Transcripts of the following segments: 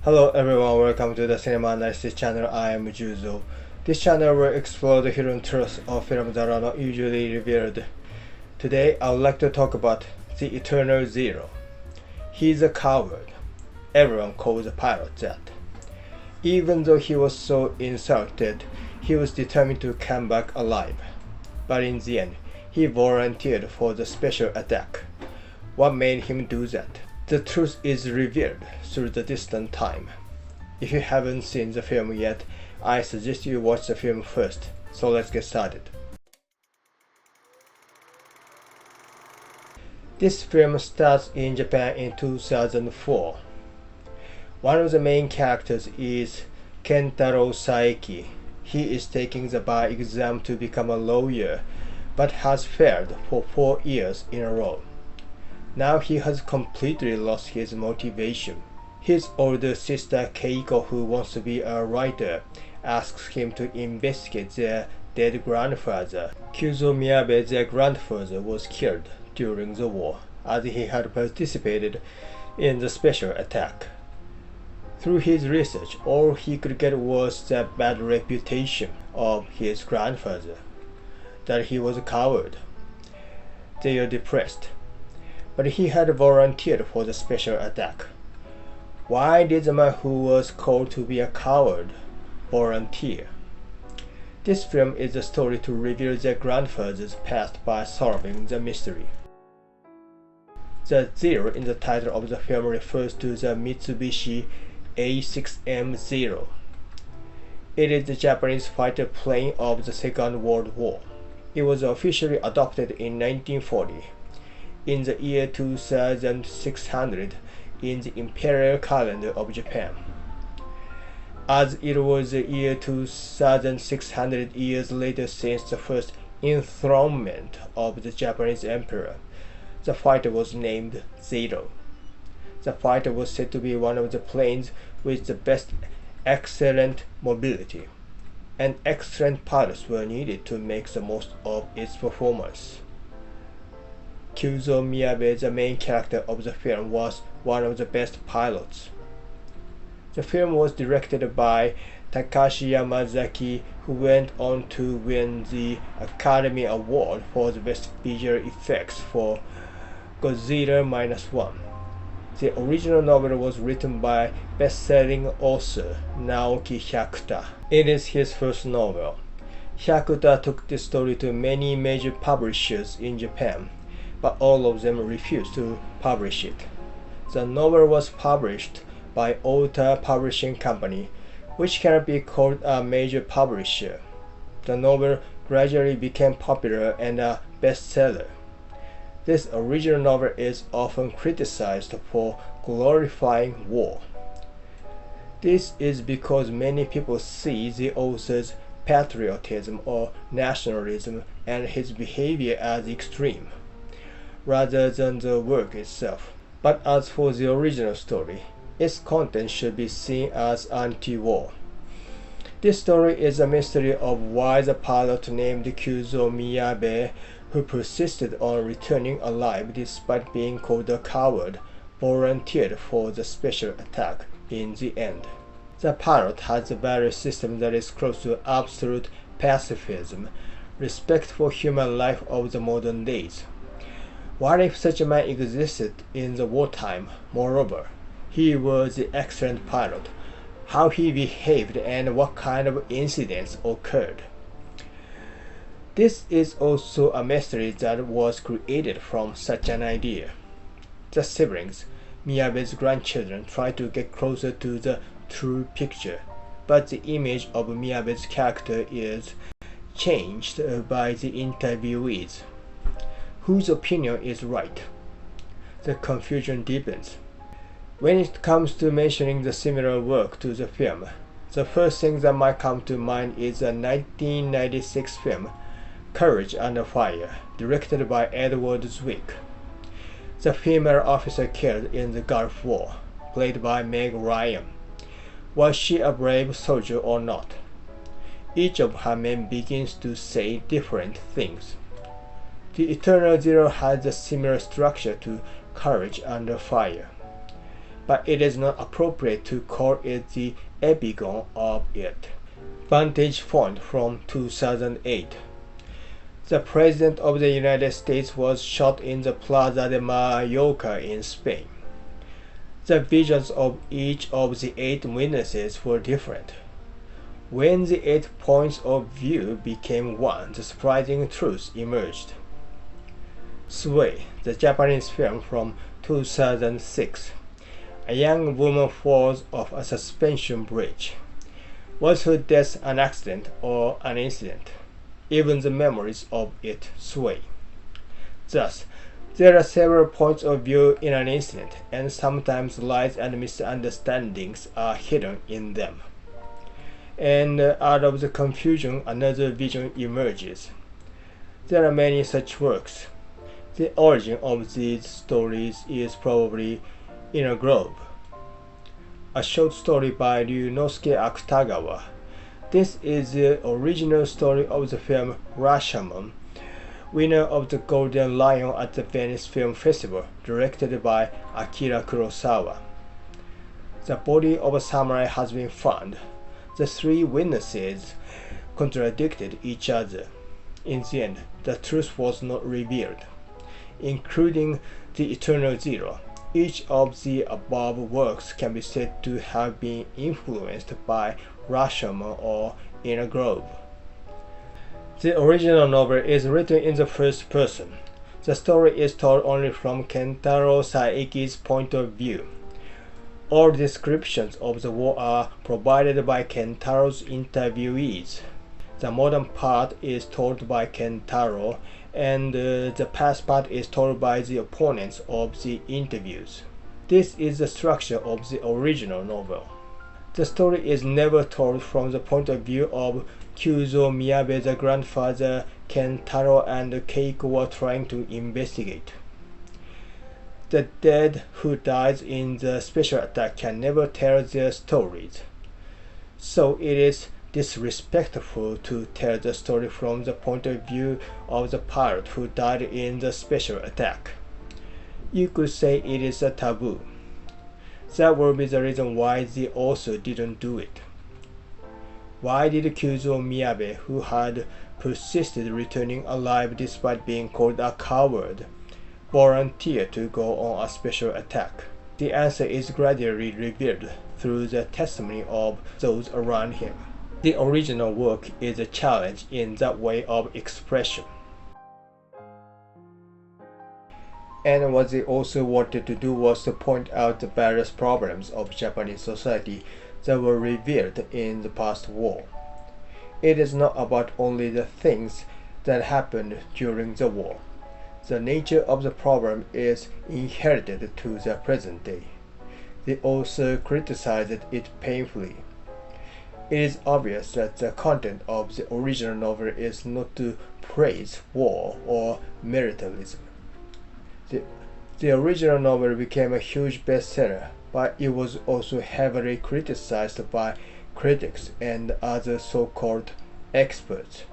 Hello everyone, welcome to the Cinema Analysis channel. I am Juzo. This channel will explore the hidden truths of films that are not usually revealed. Today, I would like to talk about the Eternal Zero. He's a coward. Everyone calls the pilot that. Even though he was so insulted, he was determined to come back alive. But in the end, he volunteered for the special attack. What made him do that? The truth is revealed through the distant time. If you haven't seen the film yet, I suggest you watch the film first. So let's get started. This film starts in Japan in 2004. One of the main characters is Kentaro Saeki. He is taking the bar exam to become a lawyer, but has failed for 4 years in a row. Now he has completely lost his motivation. His older sister Keiko, who wants to be a writer, asks him to investigate their dead grandfather. Kōzō Miyabe, their grandfather, was killed during the war, as he had participated in the special attack. Through his research, all he could get was the bad reputation of his grandfather, that he was a coward. They are depressed. But he had volunteered for the special attack. Why did the man who was called to be a coward volunteer? This film is a story to reveal their grandfather's past by solving the mystery. The zero in the title of the film refers to the Mitsubishi A6M0. It is the Japanese fighter plane of the Second World War. It was officially adopted in 1940. In the year 2600 in the imperial calendar of Japan. As it was the year 2600 years later since the first enthronement of the Japanese emperor, the fighter was named Zero. The fighter was said to be one of the planes with the best excellent mobility, and excellent pilots were needed to make the most of its performance. Kōzō Miyabe, the main character of the film, was one of the best pilots. The film was directed by Takashi Yamazaki, who went on to win the Academy Award for the Best Visual Effects for Godzilla -1. The original novel was written by best-selling author Naoki Hyakuta. It is his first novel. Hyakuta took this story to many major publishers in Japan, but all of them refused to publish it. The novel was published by Ota Publishing Company, which cannot be called a major publisher. The novel gradually became popular and a bestseller. This original novel is often criticized for glorifying war. This is because many people see the author's patriotism or nationalism and his behavior as extreme, rather than the work itself. But as for the original story, its content should be seen as anti-war. This story is a mystery of why the pilot named Kōzō Miyabe, who persisted on returning alive despite being called a coward, volunteered for the special attack in the end. The pilot has a value system that is close to absolute pacifism, respect for human life of the modern days. What if such a man existed in the wartime? Moreover, he was the excellent pilot. How he behaved and what kind of incidents occurred. This is also a mystery that was created from such an idea. The siblings, Miyabe's grandchildren, try to get closer to the true picture, but the image of Miyabe's character is changed by the interviewees. Whose opinion is right? The confusion deepens. When it comes to mentioning the similar work to the film, the first thing that might come to mind is a 1996 film, Courage Under Fire, directed by Edward Zwick. The female officer killed in the Gulf War, played by Meg Ryan. Was she a brave soldier or not? Each of her men begins to say different things. The Eternal Zero has a similar structure to Courage Under Fire. but it is not appropriate to call it the epigone of it. Vantage Point from 2008. The President of the United States was shot in the Plaza de Mallorca in Spain. The visions of each of the 8 witnesses were different. When the 8 points of view became one, the surprising truth emerged. Sway, the Japanese film from 2006. A young woman falls off a suspension bridge. Was her death an accident or an incident? Even the memories of it sway. Thus, there are several points of view in an incident, and sometimes lies and misunderstandings are hidden in them. And out of the confusion, another vision emerges. There are many such works. The origin of these stories is probably in a grove. A short story by Ryunosuke Akutagawa. This is the original story of the film Rashomon, winner of the Golden Lion at the Venice Film Festival, directed by Akira Kurosawa. The body of a samurai has been found. The 3 witnesses contradicted each other. In the end, the truth was not revealed, including the Eternal Zero. Each of the above works can be said to have been influenced by Rashomon or In a Grove. The original novel is written in the first person. The story is told only from Kentaro Saeki's point of view. All descriptions of the war are provided by Kentaro's interviewees. The modern part is told by Kentaro, and the past part is told by the opponents of the interviews. This is the structure of the original novel. The story is never told from the point of view of Kōzō Miyabe, the grandfather Kentaro and Keiko were trying to investigate. The dead who died in the special attack can never tell their stories. So it is disrespectful to tell the story from the point of view of the pilot who died in the special attack. You could say it is a taboo. That would be the reason why the author didn't do it. Why did Kōzō Miyabe, who had persisted returning alive despite being called a coward, volunteer to go on a special attack? The answer is gradually revealed through the testimony of those around him. The original work is a challenge in that way of expression. And what they also wanted to do was to point out the various problems of Japanese society that were revealed in the past war. It is not about only the things that happened during the war. The nature of the problem is inherited to the present day. The author criticized it painfully. It is obvious that the content of the original novel is not to praise war or militarism. The original novel became a huge bestseller, but it was also heavily criticized by critics and other so-called experts.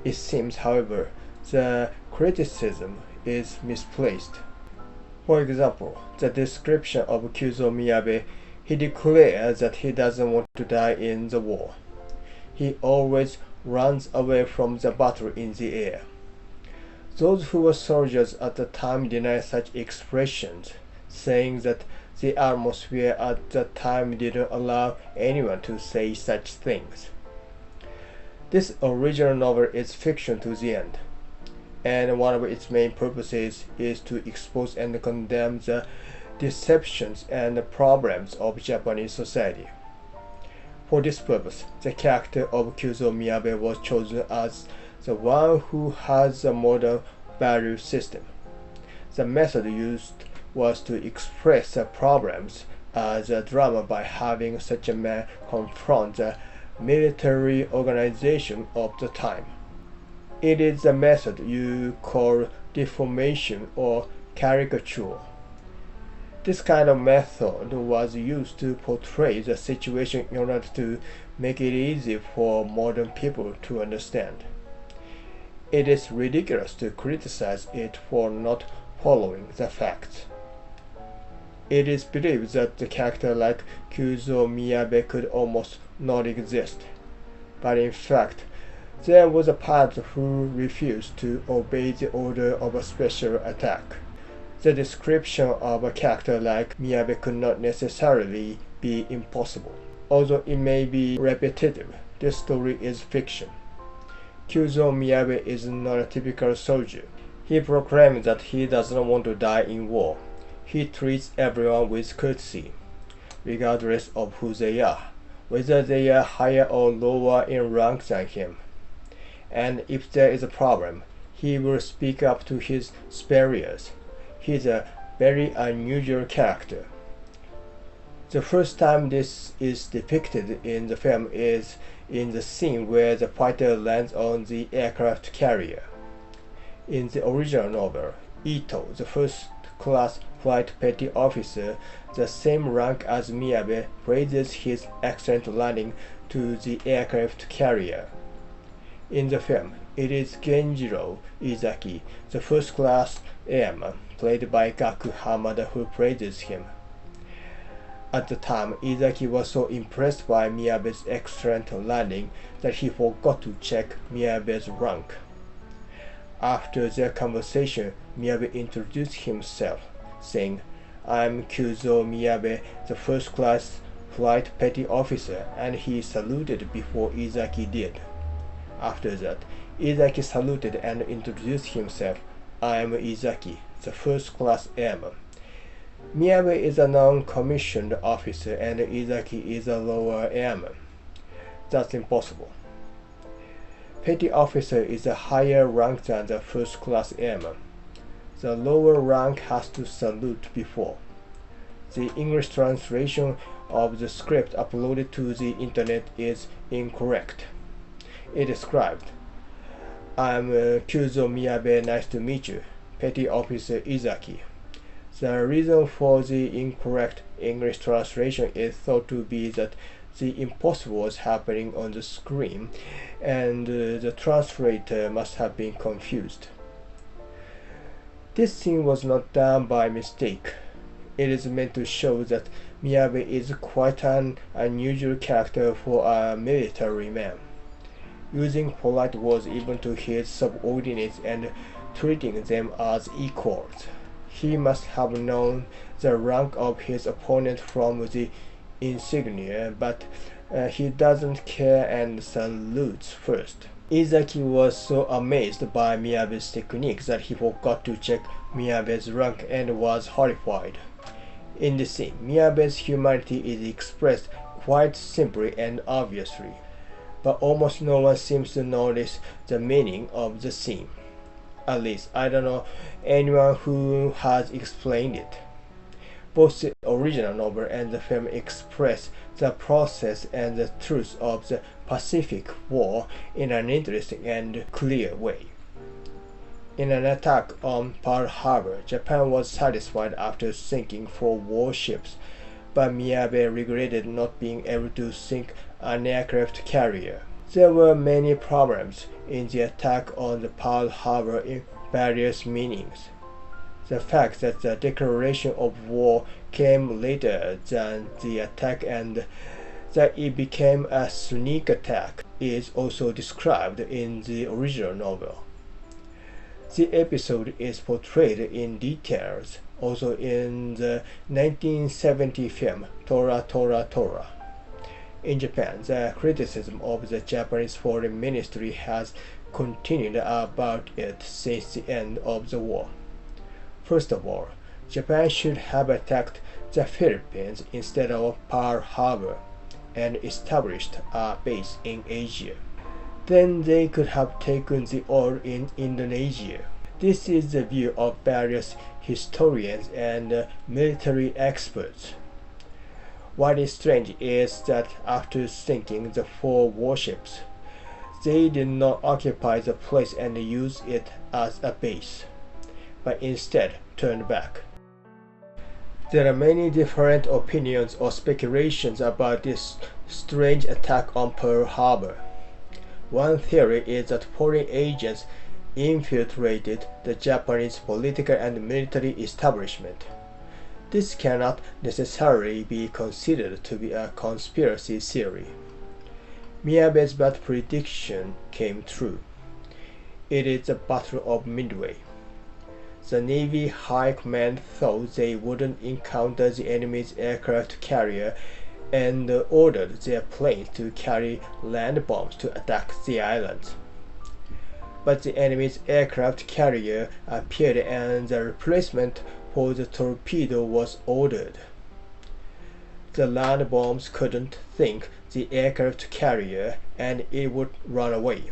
It seems, however, the criticism is misplaced. For example, the description of Kōzō Miyabe, he declares that he doesn't want to die in the war. He always runs away from the battle in the air. Those who were soldiers at the time deny such expressions, saying that the atmosphere at the time didn't allow anyone to say such things. This original novel is fiction to the end, and one of its main purposes is to expose and condemn the deceptions and problems of Japanese society. For this purpose, the character of Kōzō Miyabe was chosen as the one who has a modern value system. The method used was to express the problems as a drama by having such a man confront the military organization of the time. It is a method you call deformation or caricature. This kind of method was used to portray the situation in order to make it easy for modern people to understand. It is ridiculous to criticize it for not following the facts. It is believed that the character like Kōzō Miyabe could almost not exist, but in fact, there was a pilot who refused to obey the order of a special attack. The description of a character like Miyabe could not necessarily be impossible. Although it may be repetitive, this story is fiction. Kōzō Miyabe is not a typical soldier. He proclaims that he does not want to die in war. He treats everyone with courtesy, regardless of who they are, whether they are higher or lower in rank than him. And if there is a problem, he will speak up to his superiors. He is a very unusual character. The first time this is depicted in the film is in the scene where the fighter lands on the aircraft carrier. In the original novel, Ito, the first-class flight petty officer, the same rank as Miyabe, praises his excellent landing to the aircraft carrier. In the film, it is Genjiro Izaki, the first-class airman, played by Gaku Hamada, who praises him. At the time, Izaki was so impressed by Miyabe's excellent landing that he forgot to check Miyabe's rank. After their conversation, Miyabe introduced himself, saying, "I'm Kōzō Miyabe, the first-class flight petty officer," and he saluted before Izaki did. After that, Izaki saluted and introduced himself, "I'm Izaki, the first-class airman." Miyabe is a non-commissioned officer and Izaki is a lower airman. That's impossible. Petty officer is a higher rank than the first-class airman. The lower rank has to salute before. The English translation of the script uploaded to the internet is incorrect. It described, "I'm Kōzō Miyabe, nice to meet you, Petty Officer Izaki." The reason for the incorrect English translation is thought to be that the impossible was happening on the screen and the translator must have been confused. This scene was not done by mistake. It is meant to show that Miyabe is quite an unusual character for a military man, using polite words even to his subordinates and treating them as equals. He must have known the rank of his opponent from the insignia, but he doesn't care and salutes first. Izaki was so amazed by Miyabe's technique that he forgot to check Miyabe's rank and was horrified. In the scene, Miyabe's humanity is expressed quite simply and obviously, but almost no one seems to notice the meaning of the scene. At least, I don't know anyone who has explained it. Both the original novel and the film express the process and the truth of the Pacific War in an interesting and clear way. In an attack on Pearl Harbor, Japan was satisfied after sinking 4 warships, but Miyabe regretted not being able to sink an aircraft carrier. There were many problems in the attack on the Pearl Harbor in various meanings. The fact that the declaration of war came later than the attack and that it became a sneak attack is also described in the original novel. The episode is portrayed in details also in the 1970 film Tora Tora Tora. In Japan, the criticism of the Japanese Foreign Ministry has continued about it since the end of the war. First of all, Japan should have attacked the Philippines instead of Pearl Harbor and established a base in Asia. Then they could have taken the oil in Indonesia. This is the view of various historians and military experts. What is strange is that after sinking the 4 warships, they did not occupy the place and use it as a base, but instead turned back. There are many different opinions or speculations about this strange attack on Pearl Harbor. One theory is that foreign agents infiltrated the Japanese political and military establishment. This cannot necessarily be considered to be a conspiracy theory. Miyabe's bad prediction came true. It is the Battle of Midway. The Navy High Command thought they wouldn't encounter the enemy's aircraft carrier and ordered their planes to carry land bombs to attack the island. But the enemy's aircraft carrier appeared and the replacement for the torpedo was ordered. The land bombs couldn't sink the aircraft carrier and it would run away.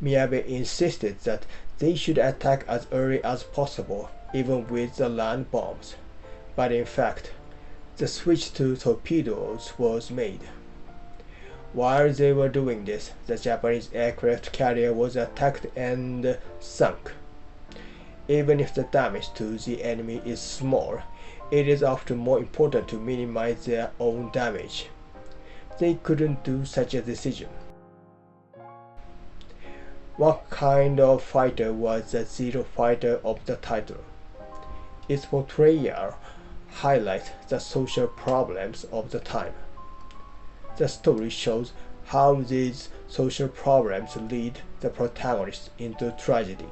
Miyabe insisted that they should attack as early as possible, even with the land bombs. But in fact, the switch to torpedoes was made. While they were doing this, the Japanese aircraft carrier was attacked and sunk. Even if the damage to the enemy is small, it is often more important to minimize their own damage. They couldn't do such a decision. What kind of fighter was the Zero Fighter of the title? Its portrayal highlights the social problems of the time. The story shows how these social problems lead the protagonist into tragedy.